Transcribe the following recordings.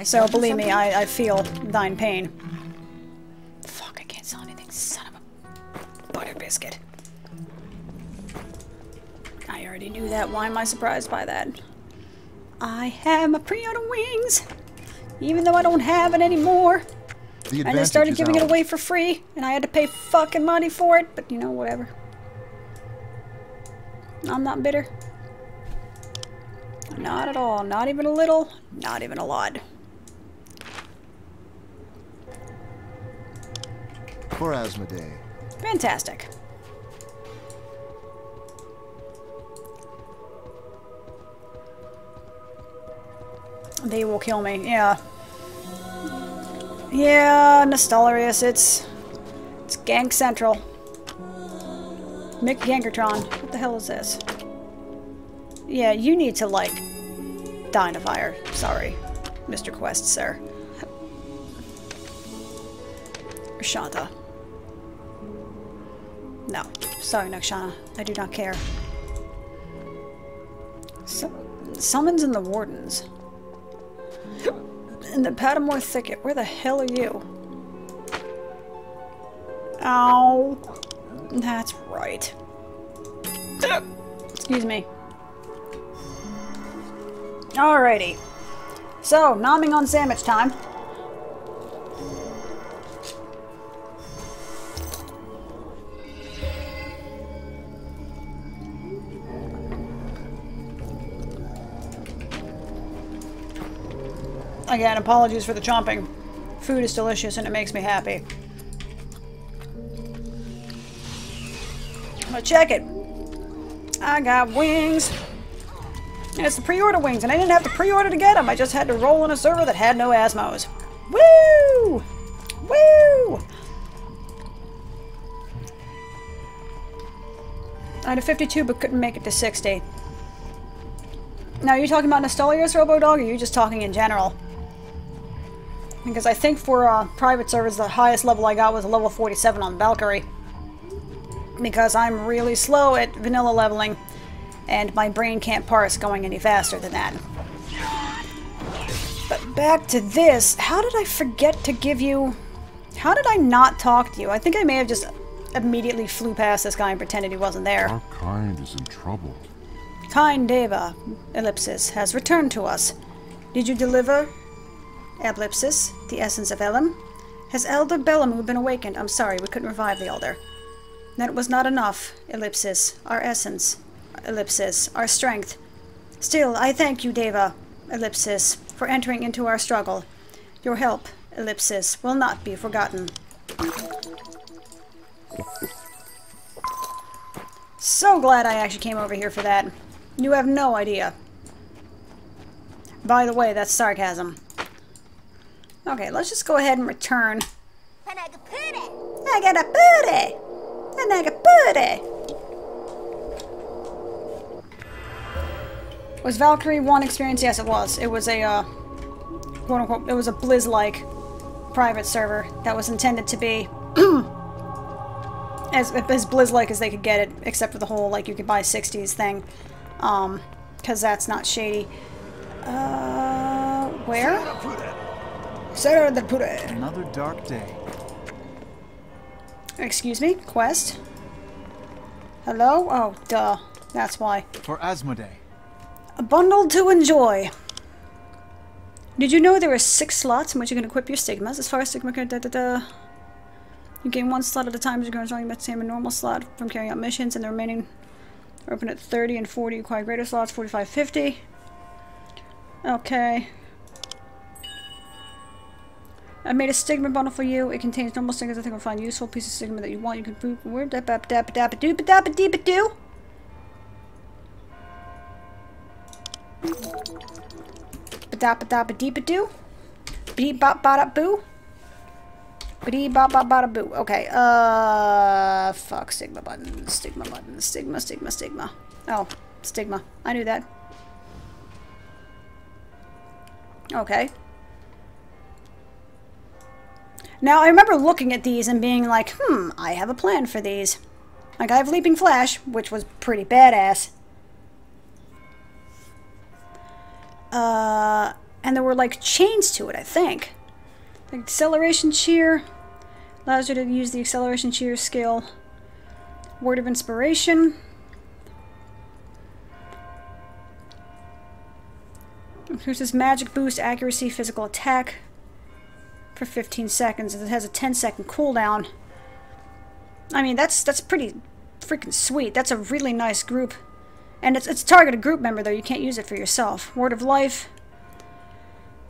So believe me, I feel thine pain. Fuck, I can't sell anything, son of a butter biscuit. I already knew that. Why am I surprised by that? I have my pre-order wings, even though I don't have it anymore. I just started giving it away for free, and I had to pay fucking money for it, but you know, whatever. I'm not bitter. Not at all. Not even a little. Not even a lot. For Asmodee. Fantastic. They will kill me. Yeah. Yeah, Nostalrius. It's Gank Central. Mick Gankertron. What the hell is this? Yeah, you need to, like, die in a fire. Sorry, Mr. Quest, sir. Shanta. No. Sorry, Nakshana. I do not care. Summons in the Wardens. In the Patamore Thicket. Where the hell are you? Ow. That's right. Excuse me. Alrighty. So, nomming on sandwich time. Again, apologies for the chomping. Food is delicious and it makes me happy. But check it. I got wings. And it's the pre-order wings, and I didn't have to pre-order to get them. I just had to roll in a server that had no Asmos. Woo! Woo! I had a 52, but couldn't make it to 60. Now, are you talking about Nostalrius, Robodog, or are you just talking in general? Because I think for private servers, the highest level I got was a level 47 on Valkyrie. Because I'm really slow at vanilla leveling. And my brain can't parse going any faster than that. But back to this, how did I forget to give you... How did I not talk to you? I think I may have just immediately flew past this guy and pretended he wasn't there. Our kind is in trouble. Kind Deva, Ellipsis, has returned to us. Did you deliver, Ellipsis, the essence of Elim? Has Elder Bellamu been awakened? I'm sorry, we couldn't revive the Elder. That was not enough, Ellipsis, our essence. Ellipsis, our strength. Still, I thank you, Deva, Ellipsis, for entering into our struggle. Your help, Ellipsis, will not be forgotten. So glad I actually came over here for that. You have no idea. By the way, that's sarcasm. Okay, let's just go ahead and return. I got a booty! And I got booty! Was Valkyrie one experience? Yes, it was. It was a, quote-unquote, it was a Blizz-like private server that was intended to be as Blizz-like as they could get it, except for the whole, like, you could buy 60s thing. Because that's not shady. Where? Another dark day. Excuse me? Quest? Hello? Oh, duh. That's why. For Asmodee. A bundle to enjoy. Did you know there are 6 slots in which you can equip your stigmas? As far as stigma you gain 1 slot at a time as you're going to the same a normal slot from carrying out missions, and the remaining are open at 30 and 40. Acquire greater slots, 45, 50. Okay. I made a stigma bundle for you. It contains normal stigmas I think will find useful. Piece of stigma that you want. You can prove where da ba da ba da ba doo ba da ba dee ba doo. Ba-da-ba-da-ba-dee-ba-doo? Bee-bop-ba-da-boo? Bee-bop-bop-ba-da-boo. Okay, fuck. Stigma button. Stigma button. Stigma, stigma, stigma. Oh, stigma. I knew that. Okay. Now, I remember looking at these and being like, I have a plan for these. Like, I have Leaping Flash, which was pretty badass. And there were like chains to it, I think. The acceleration cheer allows you to use the acceleration cheer skill. Word of inspiration. Here's this magic boost, accuracy, physical attack for 15 seconds. It has a 10-second cooldown. I mean, that's pretty freaking sweet. That's a really nice group. And it's targeted group member, though. You can't use it for yourself. Word of life.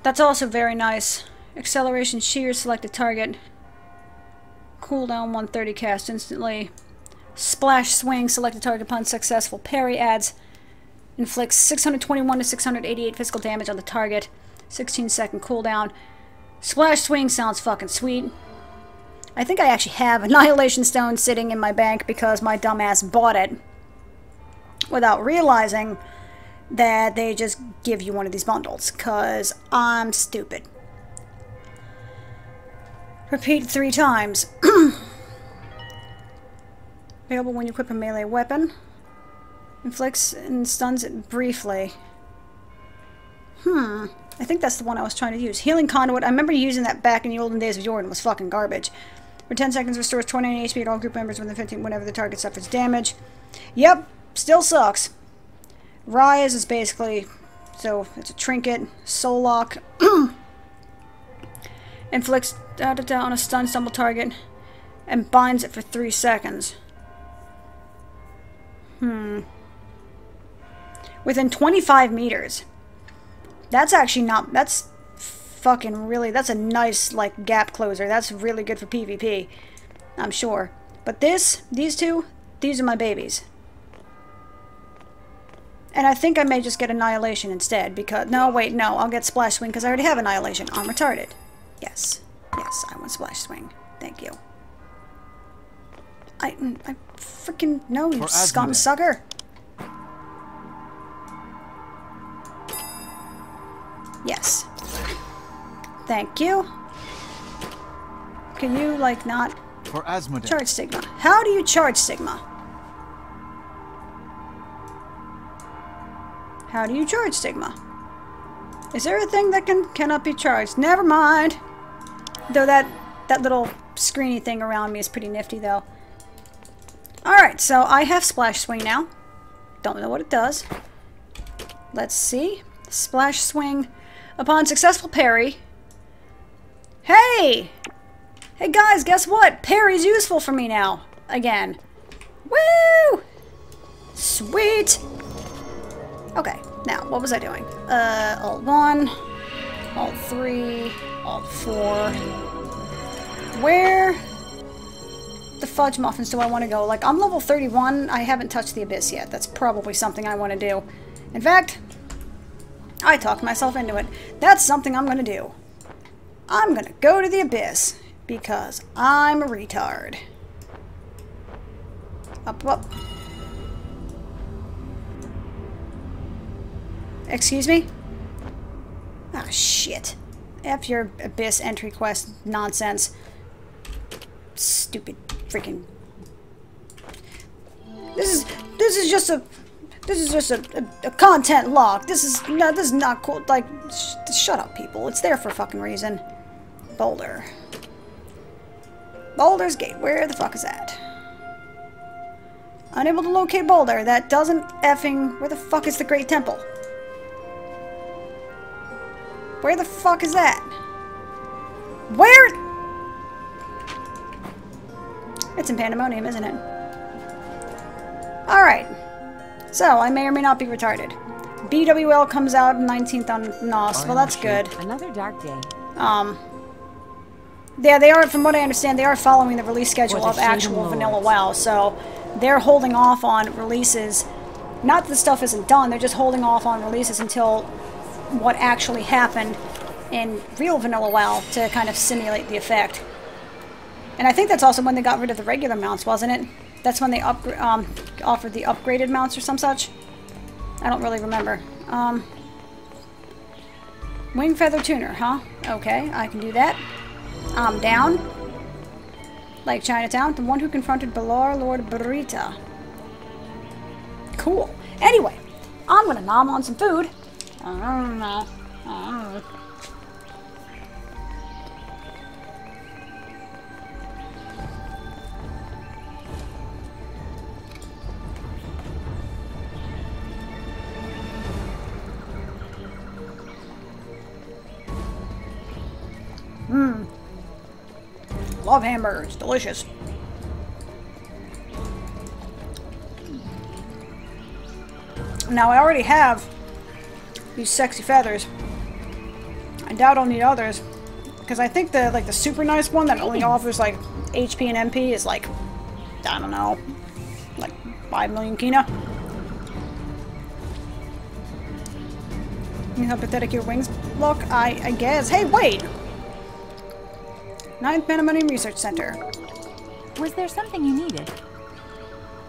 That's also very nice. Acceleration shear, select a target. Cooldown 130, cast instantly. Splash swing, select a target upon successful parry, adds. Inflicts 621 to 688 physical damage on the target. 16-second cooldown. Splash swing sounds fucking sweet. I think I actually have Annihilation Stone sitting in my bank because my dumbass bought it without realizing that they just give you one of these bundles, because I'm stupid. Repeat 3 times. Available when you equip a melee weapon. Inflicts and stuns it briefly. I think that's the one I was trying to use. Healing Conduit. I remember using that back in the olden days of Jordan. It was fucking garbage. For 10 seconds, restores 29 HP to all group members within 15 whenever the target suffers damage. Yep, still sucks. Rise is basically... So, it's a trinket. Soul Lock. Inflicts on a stun stumble target. And binds it for 3 seconds. Within 25 meters. That's actually not... That's fucking really... That's a nice, like, gap closer. That's really good for PvP. I'm sure. But these two, these are my babies. And I think I may just get Annihilation instead, because... No, wait, no. I'll get Splash Swing, because I already have Annihilation. I'm retarded. Yes. Yes, I want Splash Swing. Thank you. I freaking know, you scum sucker. Yes. Thank you. Can you, like, not... For Asmodee. Charge Stigma. How do you charge Stigma? How do you charge Stigma? Is there a thing that cannot be charged? Never mind. Though that little screeny thing around me is pretty nifty, though. Alright, so I have Splash Swing now. Don't know what it does. Let's see. Splash Swing. Upon successful parry. Hey! Hey guys, guess what? Parry's useful for me now. Again. Woo! Sweet! Okay, now, what was I doing? Alt 1, Alt 3, Alt 4. Where the fudge muffins do I want to go? Like, I'm level 31. I haven't touched the Abyss yet. That's probably something I want to do. In fact, I talked myself into it. That's something I'm going to do. I'm going to go to the Abyss because I'm a retard. Up, up. Excuse me? Ah, shit. F your Abyss entry quest nonsense. Stupid freaking... This is just a content log. This is not cool. Like, shut up, people. It's there for a fucking reason. Boulder. Boulder's Gate. Where the fuck is that? Unable to locate Boulder. That doesn't effing... Where the fuck is the Great Temple? Where the fuck is that? Where? It's in Pandemonium, isn't it? Alright. So, I may or may not be retarded. BWL comes out 19th on NOS. Well, that's good. Another dark day. Yeah, they are, from what I understand, they are following the release schedule of actual vanilla WoW, so they're holding off on releases. Not that the stuff isn't done, they're just holding off on releases until what actually happened in real vanilla WoW to kind of simulate the effect. And I think that's also when they got rid of the regular mounts, wasn't it? That's when they offered the upgraded mounts or some such. I don't really remember. Wing Feather Tuner, huh? Okay, I can do that. I'm down. Like Chinatown, the one who confronted Balar Lord Barita. Cool. Anyway, I'm gonna nom on some food. Oh. Love hamburgers. Delicious. Now, I already have these sexy feathers. I doubt I'll need others. Because I think the super nice one that only offers like HP and MP is like, I don't know, like 5 million kina. You know how pathetic your wings look? I guess. Hey, wait! 9th Pandemonium Research Center. Was there something you needed?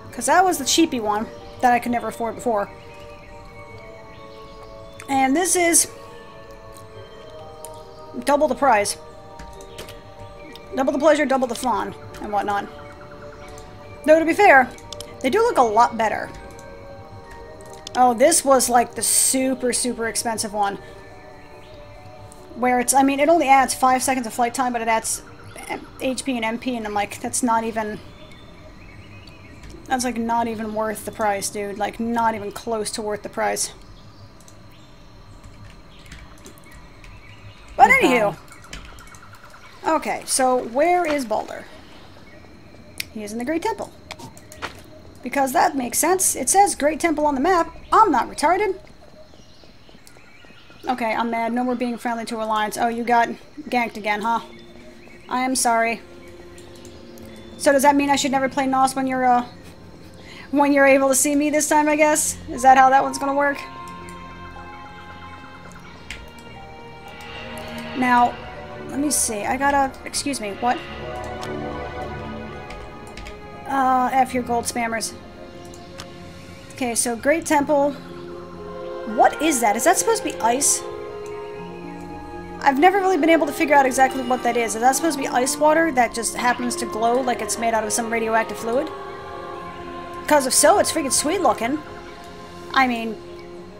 Because that was the cheapy one that I could never afford before. And this is double the price. Double the pleasure, double the fun, and whatnot. Though, to be fair, they do look a lot better. Oh, this was like the super, super expensive one. Where it's, I mean, it only adds 5 seconds of flight time, but it adds HP and MP, and I'm like, that's not even... That's like not even worth the price, dude. Like, not even close to worth the price. But anywho. Okay, so where is Baldur? He is in the Great Temple. Because that makes sense. It says Great Temple on the map. I'm not retarded. Okay, I'm mad. No more being friendly to Alliance. Oh, you got ganked again, huh? I am sorry. So does that mean I should never play NOS when you're able to see me this time, I guess? Is that how that one's gonna work? Now, let me see. I gotta... Excuse me, what? F your gold spammers. Okay, so Great Temple. What is that? Is that supposed to be ice? I've never really been able to figure out exactly what that is. Is that supposed to be ice water that just happens to glow like it's made out of some radioactive fluid? Because if so, it's freaking sweet looking. I mean,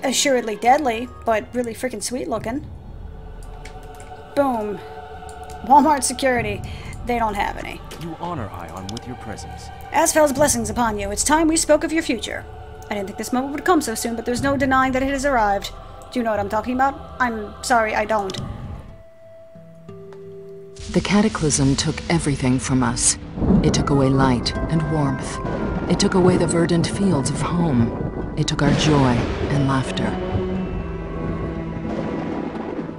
assuredly deadly, but really freaking sweet looking. Boom. Walmart security. They don't have any. You honor Aion with your presence. Asfel's blessings upon you. It's time we spoke of your future. I didn't think this moment would come so soon, but there's no denying that it has arrived. Do you know what I'm talking about? I'm sorry, I don't. The cataclysm took everything from us. It took away light and warmth. It took away the verdant fields of home. It took our joy and laughter.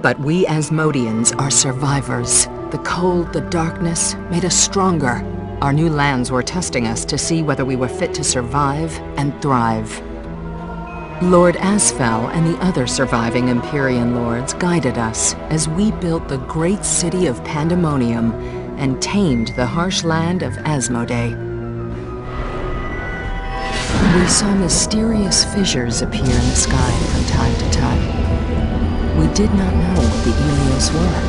But we Asmodeans are survivors. The cold, the darkness made us stronger. Our new lands were testing us to see whether we were fit to survive and thrive. Lord Asfel and the other surviving Empyrean lords guided us as we built the great city of Pandemonium and tamed the harsh land of Asmodee. We saw mysterious fissures appear in the sky from time to time. We did not know what the Ilios were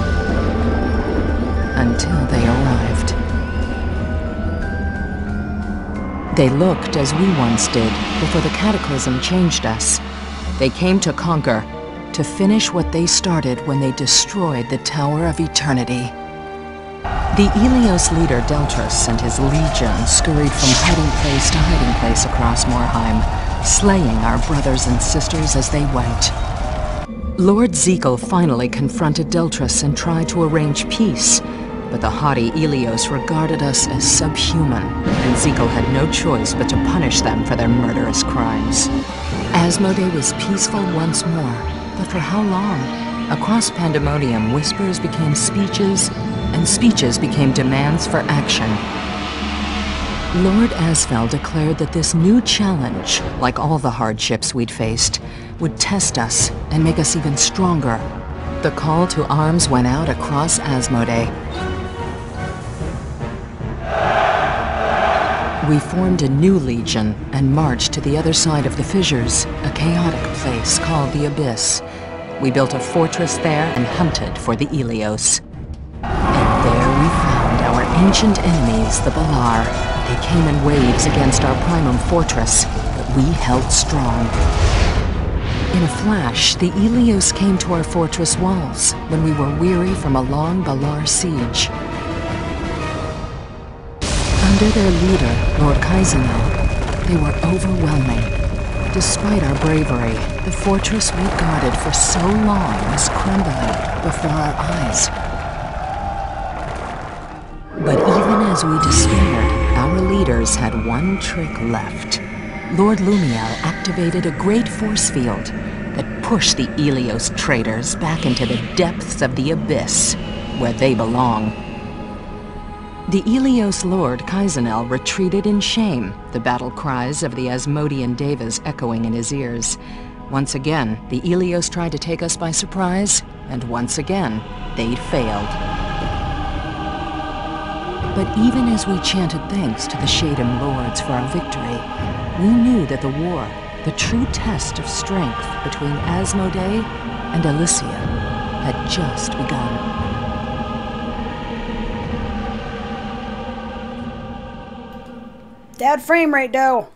until they arrived. They looked as we once did before the cataclysm changed us. They came to conquer, to finish what they started when they destroyed the Tower of Eternity. The Ilios leader Deltras and his legion scurried from hiding place to hiding place across Morheim, slaying our brothers and sisters as they went. Lord Zekel finally confronted Deltras and tried to arrange peace, but the haughty Ilios regarded us as subhuman, and Zekel had no choice but to punish them for their murderous crimes. Asmodee was peaceful once more, but for how long? Across Pandemonium, whispers became speeches, and speeches became demands for action. Lord Asfel declared that this new challenge, like all the hardships we'd faced, would test us and make us even stronger. The call to arms went out across Asmodee. We formed a new legion and marched to the other side of the fissures, a chaotic place called the Abyss. We built a fortress there and hunted for the Ilios. And there we found our ancient enemies, the Balar. They came in waves against our Primum fortress, but we held strong. In a flash, the Ilios came to our fortress walls when we were weary from a long Balar siege. Under their leader, Lord Kaizenel, they were overwhelming. Despite our bravery, the fortress we guarded for so long was crumbling before our eyes. But even as we despaired, our leaders had one trick left. Lord Lumiel activated a great force field that pushed the Ilios traitors back into the depths of the abyss, where they belong. The Ilios Lord Kaizenel retreated in shame, the battle cries of the Asmodean Devas echoing in his ears. Once again, the Ilios tried to take us by surprise, and once again, they'd failed. But even as we chanted thanks to the Shadim Lords for our victory, we knew that the war, the true test of strength between Asmodee and Elysia, had just begun. Bad frame rate, though.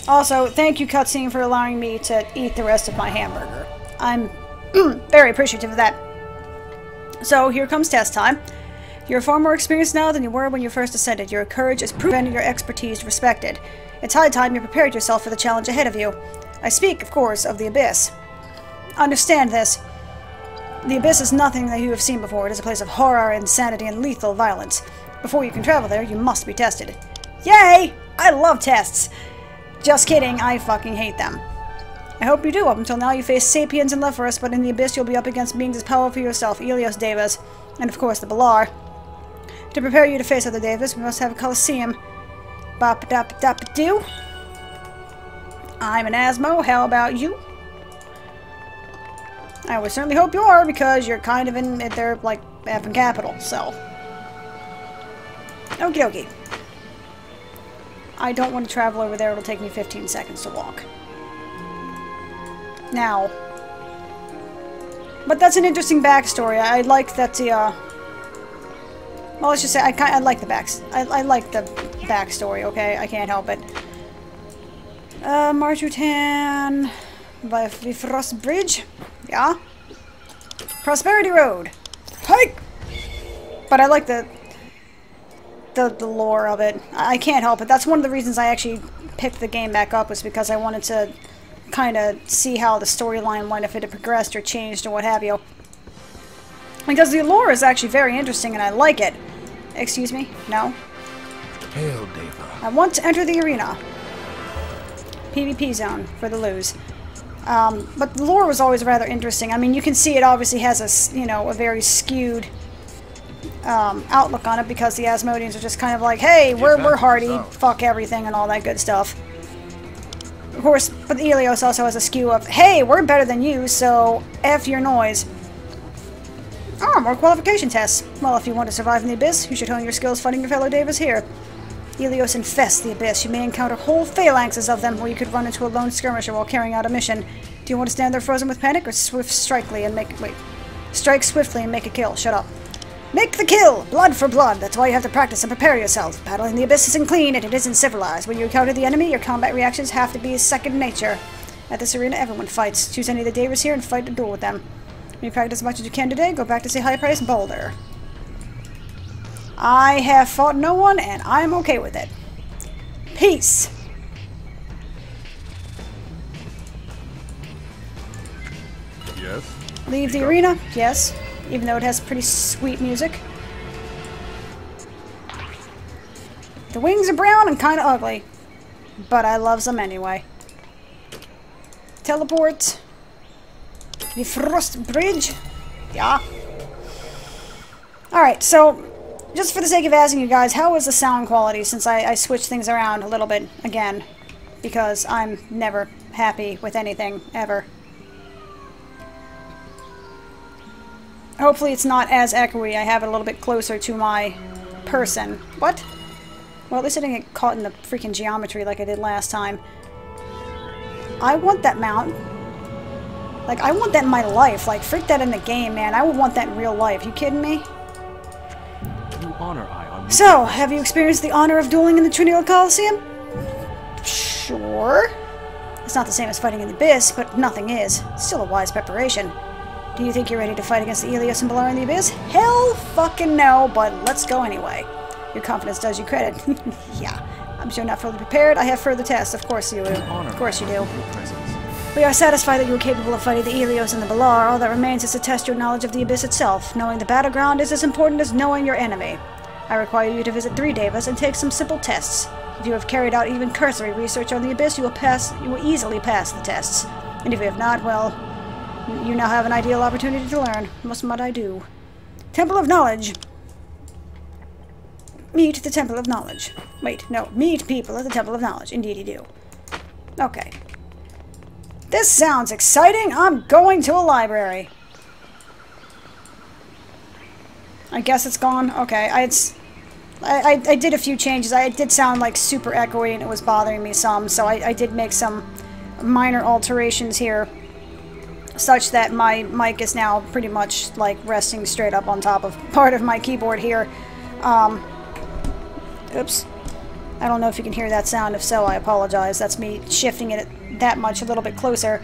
Also, thank you, cutscene, for allowing me to eat the rest of my hamburger. I'm very appreciative of that. So, here comes test time. You're far more experienced now than you were when you first ascended. Your courage is proven and your expertise respected. It's high time you prepared yourself for the challenge ahead of you. I speak, of course, of the Abyss. Understand this. The Abyss is nothing that you have seen before. It is a place of horror, insanity, and lethal violence. Before you can travel there, you must be tested. Yay! I love tests! Just kidding, I fucking hate them. I hope you do. Up until now, you face Sapiens and Lephorus, but in the Abyss, you'll be up against beings as powerful yourself, Ilios Devas, and of course the Balar. To prepare you to face other Devas, we must have a Colosseum. Bop-a-dop-a-dop-a-doo. I'm an Asmo, how about you? I would certainly hope you are, because you're kind of in their, like, effing capital, so. Okie dokie. I don't want to travel over there, it'll take me 15 seconds to walk. Now. But that's an interesting backstory. I like that the, well, let's just say, I like the I like the backstory, okay? I can't help it. Marjutan... Bifrost Bridge? Yeah? Prosperity Road! Hike! But I like the lore of it. I can't help it. That's one of the reasons I actually picked the game back up, was because I wanted to kind of see how the storyline went, if it had progressed or changed or what have you. Because the lore is actually very interesting and I like it. Excuse me? No? Hail, Deva. I want to enter the arena. PvP zone for the lose. But the lore was always rather interesting. I mean, you can see it obviously has a, you know, a very skewed outlook on it, because the Asmodeans are just kind of like, hey, we're hardy, fuck everything and all that good stuff. Of course, but the Ilios also has a skew of, hey, we're better than you, so F your noise. Oh, more qualification tests. Well, if you want to survive in the Abyss, you should hone your skills fighting your fellow Devas here. Ilios infest the Abyss. You may encounter whole phalanxes of them, or you could run into a lone skirmisher while carrying out a mission. Do you want to stand there frozen with panic, or strike swiftly and make a kill? Shut up. Make the kill! Blood for blood. That's why you have to practice and prepare yourself. Battling the Abyss isn't clean, and it isn't civilized. When you encounter the enemy, your combat reactions have to be second nature. At this arena, everyone fights. Choose any of the Devas here and fight a duel with them. When you practice as much as you can today, go back to say high price Boulder. I have fought no one, and I'm okay with it. Peace! Yes? Leave the arena? Yes. Even though it has pretty sweet music. The wings are brown and kind of ugly. But I loves them anyway. Teleport. The Frost Bridge. Yeah. Alright, so just for the sake of asking you guys, how was the sound quality since I switched things around a little bit again? Because I'm never happy with anything, ever. Hopefully it's not as echoey. I have it a little bit closer to my person. What? Well, at least I didn't get caught in the freaking geometry like I did last time. I want that mount. Like, I want that in my life. Like, freak that in the game, man. I would want that in real life. You kidding me? You honor Aion. So, have you experienced the honor of dueling in the Trinity Coliseum? Sure. It's not the same as fighting in the abyss, but nothing is. Still a wise preparation. Do you think you're ready to fight against the Helios and Belar in the abyss? Hell fucking no, but let's go anyway. Your confidence does you credit. Yeah, I'm sure not fully prepared. I have further tests. Of course you do. Of course you do. We are satisfied that you are capable of fighting the Helios and the Belar. All that remains is to test your knowledge of the abyss itself. Knowing the battleground is as important as knowing your enemy. I require you to visit 3 devas and take some simple tests. If you have carried out even cursory research on the abyss, you will easily pass the tests. And if you have not, well, you now have an ideal opportunity to learn. What might I do? Temple of Knowledge. Meet the Temple of Knowledge. Wait, no. Meet people at the Temple of Knowledge. Indeed you do. Okay. This sounds exciting. I'm going to a library. I guess it's gone. Okay, I did a few changes. I did sound like super echoey and it was bothering me some, so I did make some minor alterations here, such that my mic is now pretty much like resting straight up on top of part of my keyboard here. Oops. I don't know if you can hear that sound. If so, I apologize. That's me shifting it that much a little bit closer.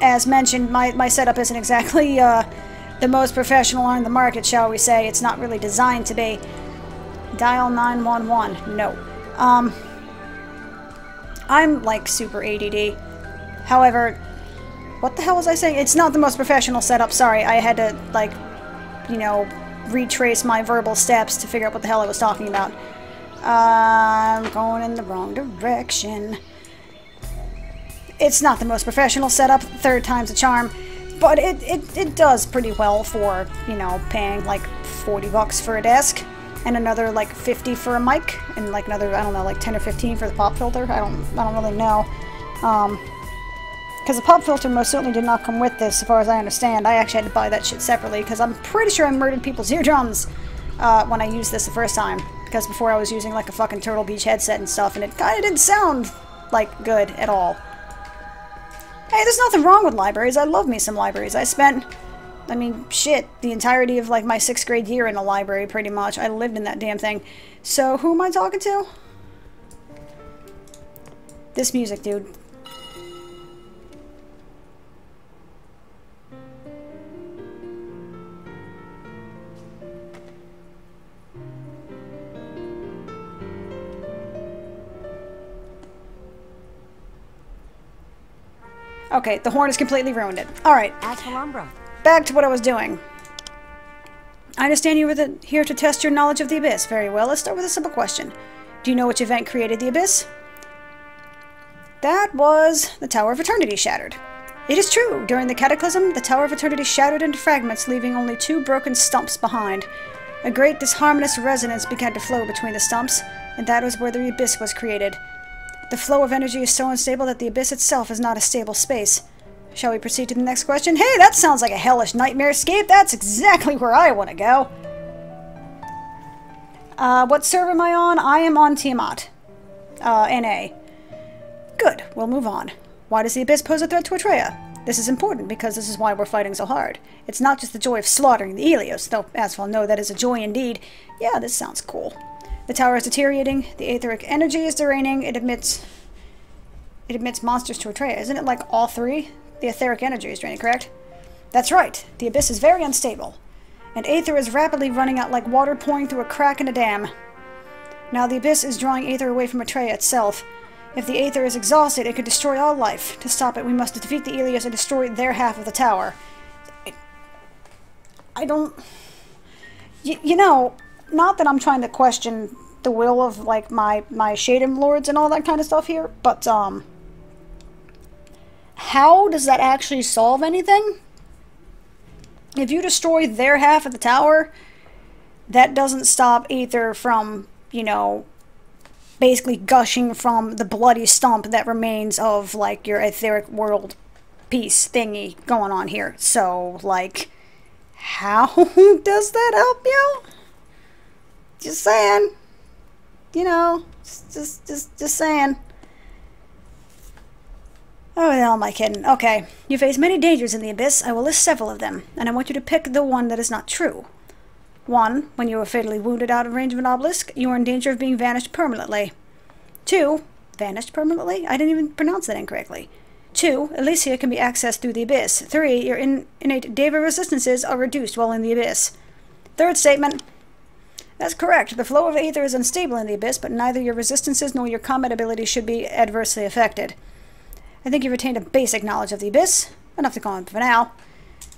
As mentioned, my setup isn't exactly the most professional on the market, shall we say. It's not really designed to be. Dial 911. No. I'm like super ADD. However, what the hell was I saying? It's not the most professional setup. Sorry, I had to, like, you know, retrace my verbal steps to figure out what the hell I was talking about. I'm going in the wrong direction. It's not the most professional setup. 3rd time's a charm. But it does pretty well for, you know, paying like $40 for a desk. And another like 50 for a mic. And like another, I don't know, like 10 or 15 for the pop filter. I don't really know. Because the pop filter most certainly did not come with this, as far as I understand. I actually had to buy that shit separately, because I'm pretty sure I murdered people's eardrums when I used this the first time. Because before I was using like a fucking Turtle Beach headset and stuff, and it kind of didn't sound like good at all. Hey, there's nothing wrong with libraries. I love me some libraries. I spent, I mean, shit, the entirety of like my 6th grade year in a library, pretty much. I lived in that damn thing. So, who am I talking to? This music, dude. Okay, the horn has completely ruined it. Alright. Back to what I was doing. I understand you were here to test your knowledge of the Abyss. Very well, let's start with a simple question. Do you know which event created the Abyss? That was the Tower of Eternity shattered. It is true. During the Cataclysm, the Tower of Eternity shattered into fragments, leaving only 2 broken stumps behind. A great disharmonious resonance began to flow between the stumps, and that was where the Abyss was created. The flow of energy is so unstable that the Abyss itself is not a stable space. Shall we proceed to the next question? Hey, that sounds like a hellish nightmare escape. That's exactly where I want to go. What server am I on? I am on Tiamat. NA. Good, we'll move on. Why does the Abyss pose a threat to Atreya? This is important because this is why we're fighting so hard. It's not just the joy of slaughtering the Helios, though, as we'll know, that is a joy indeed. Yeah, this sounds cool. The tower is deteriorating, the etheric energy is deraining, it emits monsters to Atreya. Isn't it like all 3? The etheric energy is draining, correct? That's right. The Abyss is very unstable. And aether is rapidly running out like water pouring through a crack in a dam. Now the Abyss is drawing aether away from Atreya itself. If the aether is exhausted, it could destroy all life. To stop it, we must defeat the Helios and destroy their half of the tower. I don't... You know... Not that I'm trying to question the will of, like, my Shaden lords and all that kind of stuff here, but, how does that actually solve anything? If you destroy their half of the tower, that doesn't stop Aether from, you know, basically gushing from the bloody stump that remains of, like, your etheric world piece thingy going on here. So, like, how does that help you? Just saying. You know, just saying. Oh, the hell am I kidding? Okay. You face many dangers in the Abyss. I will list several of them, and I want you to pick the one that is not true. 1. When you are fatally wounded out of range of an obelisk, you are in danger of being vanished permanently. 2. Vanished permanently? I didn't even pronounce that incorrectly. 2. Elysia can be accessed through the Abyss. 3. Your innate Deva resistances are reduced while in the Abyss. Third statement. That's correct. The flow of Aether is unstable in the Abyss, but neither your resistances nor your combat abilities should be adversely affected. I think you've retained a basic knowledge of the Abyss. Enough to go on for now.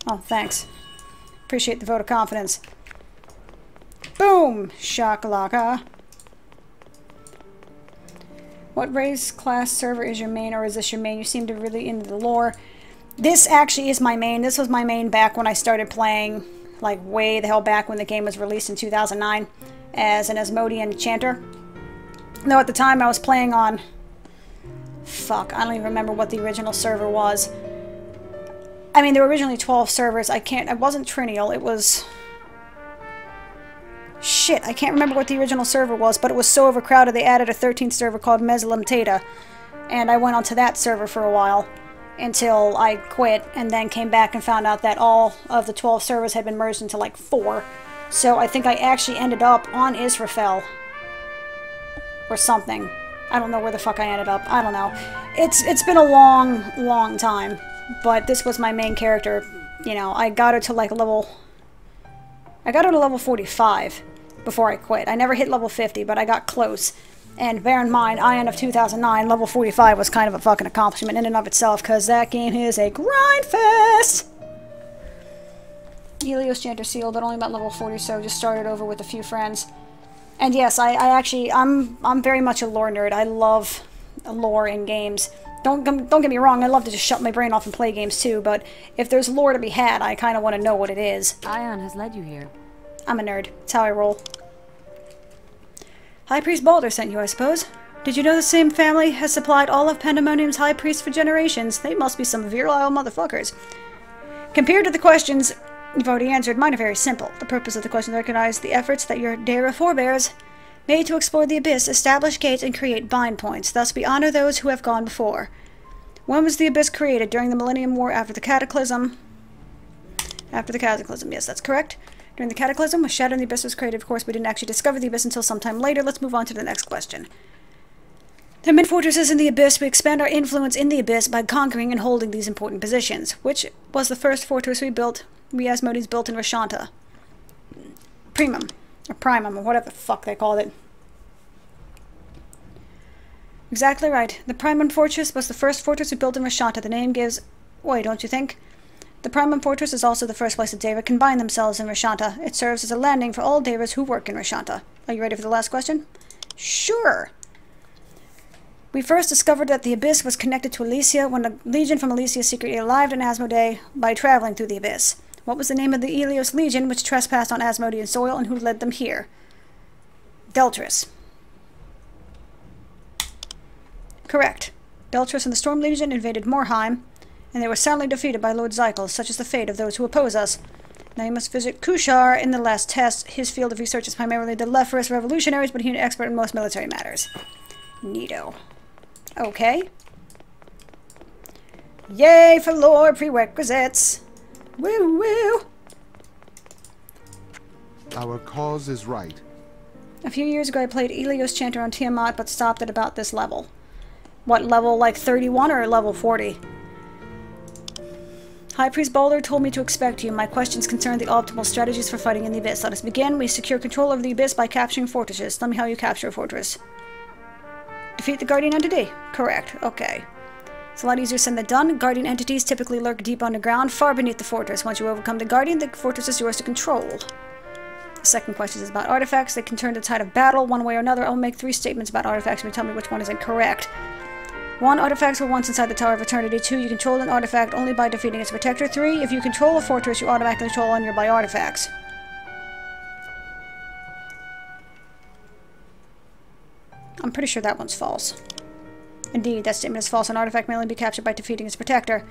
Oh, thanks. Appreciate the vote of confidence. Boom! Shakalaka. What race, class, server is your main, or is this your main? You seem to really into the lore. This actually is my main. This was my main back when I started playing, like way the hell back when the game was released in 2009 as an Asmodean chanter. Though at the time I was playing on... Fuck, I don't even remember what the original server was. I mean, there were originally 12 servers. It wasn't Trinial, it was... Shit, I can't remember what the original server was, but it was so overcrowded they added a 13th server called Mesolum Theta. And I went onto that server for a while until I quit, and then came back and found out that all of the 12 servers had been merged into like 4. So I think I actually ended up on Israfel. Or something. I don't know where the fuck I ended up. I don't know. It's been a long, long time. But this was my main character. You know, I got her to like level 45 before I quit. I never hit level 50, but I got close. And bear in mind, Aion of 2009, level 45 was kind of a fucking accomplishment in and of itself, because that game is a grind fest! Helios Chanter sealed, but only about level 40, so just started over with a few friends. And yes, I'm very much a lore nerd. I love lore in games. Don't get me wrong, I love to just shut my brain off and play games too, but if there's lore to be had, I kind of want to know what it is. Aion has led you here. I'm a nerd. It's how I roll. High Priest Balder sent you, I suppose. Did you know the same family has supplied all of Pandemonium's High Priests for generations? They must be some virile motherfuckers. Compared to the questions you've already answered, mine are very simple. The purpose of the questions recognize the efforts that your Dara forebears made to explore the Abyss, establish gates, and create bind points. Thus, we honor those who have gone before. When was the Abyss created? During the Millennium War, after the Cataclysm? After the Cataclysm, yes, that's correct. During the Cataclysm, when Shadow in the Abyss was created, of course, we didn't actually discover the Abyss until sometime later. Let's move on to the next question. There are many fortresses in the Abyss. We expand our influence in the Abyss by conquering and holding these important positions. Which was the first fortress we Asmodeans built in Rashanta? Primum. Or Primum, or whatever the fuck they called it. Exactly right. The Primum Fortress was the first fortress we built in Rashanta. The name gives... Wait, don't you think? The Primum Fortress is also the first place that Deva combine themselves in Rashanta. It serves as a landing for all Devas who work in Rashanta. Are you ready for the last question? Sure! We first discovered that the Abyss was connected to Elysia when a legion from Elysia secretly arrived in Asmodee by traveling through the Abyss. What was the name of the Helios Legion which trespassed on Asmodean soil, and who led them here? Deltris. Correct. Deltris and the Storm Legion invaded Morheim, and they were soundly defeated by Lord Zykel. Such is the fate of those who oppose us. Now you must visit Kushar in the last test. His field of research is primarily the Lephorus revolutionaries, but he's an expert in most military matters. Neato. Okay. Yay for lore prerequisites! Woo woo! Our cause is right. A few years ago I played Helios Chanter on Tiamat, but stopped at about this level. What level, like 31 or level 40? High Priest Balder told me to expect you. My questions concern the optimal strategies for fighting in the Abyss. Let us begin. We secure control of the Abyss by capturing fortresses. Tell me how you capture a fortress. Defeat the Guardian Entity? Correct. Okay. It's a lot easier said than done. Guardian entities typically lurk deep underground, far beneath the fortress. Once you overcome the Guardian, the fortress is yours to control. The second question is about artifacts. They can turn the tide of battle one way or another. I'll make 3 statements about artifacts and you tell me which one is incorrect. 1. Artifacts were once inside the Tower of Eternity. 2. You control an artifact only by defeating its protector. 3. If you control a fortress, you automatically control all nearby artifacts. I'm pretty sure that one's false. Indeed, that statement is false. An artifact may only be captured by defeating its protector.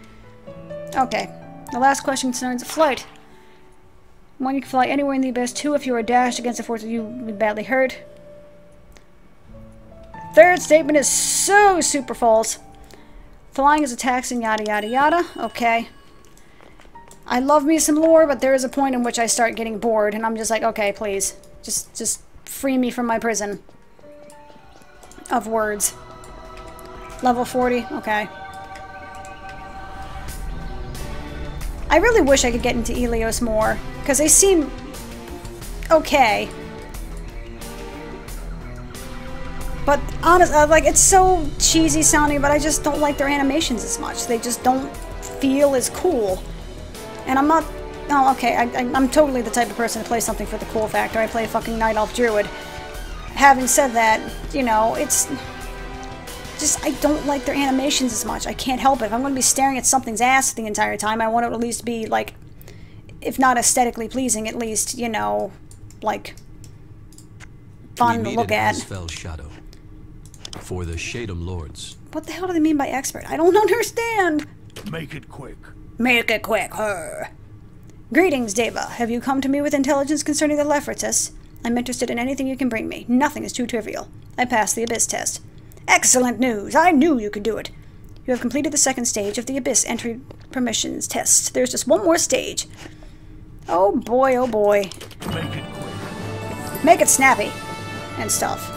Okay. The last question concerns flight. 1. You can fly anywhere in the Abyss. 2. If you are dashed against a fortress, you will be badly hurt. Third statement is so super false. Flying is a tax and yada yada yada. Okay. I love me some lore, but there is a point in which I start getting bored, and I'm just like, okay, please. Just free me from my prison of words. Level 40? Okay. I really wish I could get into Elios more, because they seem okay. But honestly, like, it's so cheesy sounding, but I just don't like their animations as much. They just don't feel as cool. And I'm not... Oh, okay, I'm totally the type of person to play something for the cool factor. I play a fucking Night Elf Druid. Having said that, you know, it's... just, I don't like their animations as much. I can't help it. If I'm going to be staring at something's ass the entire time, I want it to at least be, like, if not aesthetically pleasing, at least, you know, like, fun to look at. Fell shadow. For the Shadem Lords. What the hell do they mean by expert? I don't understand. Make it quick. Make it quick, her. Greetings, Deva. Have you come to me with intelligence concerning the Lefritis? I'm interested in anything you can bring me. Nothing is too trivial. I passed the Abyss test. Excellent news! I knew you could do it. You have completed the second stage of the Abyss entry permissions test. There's just one more stage. Oh boy, oh boy. Make it quick. Make it snappy. And stuff.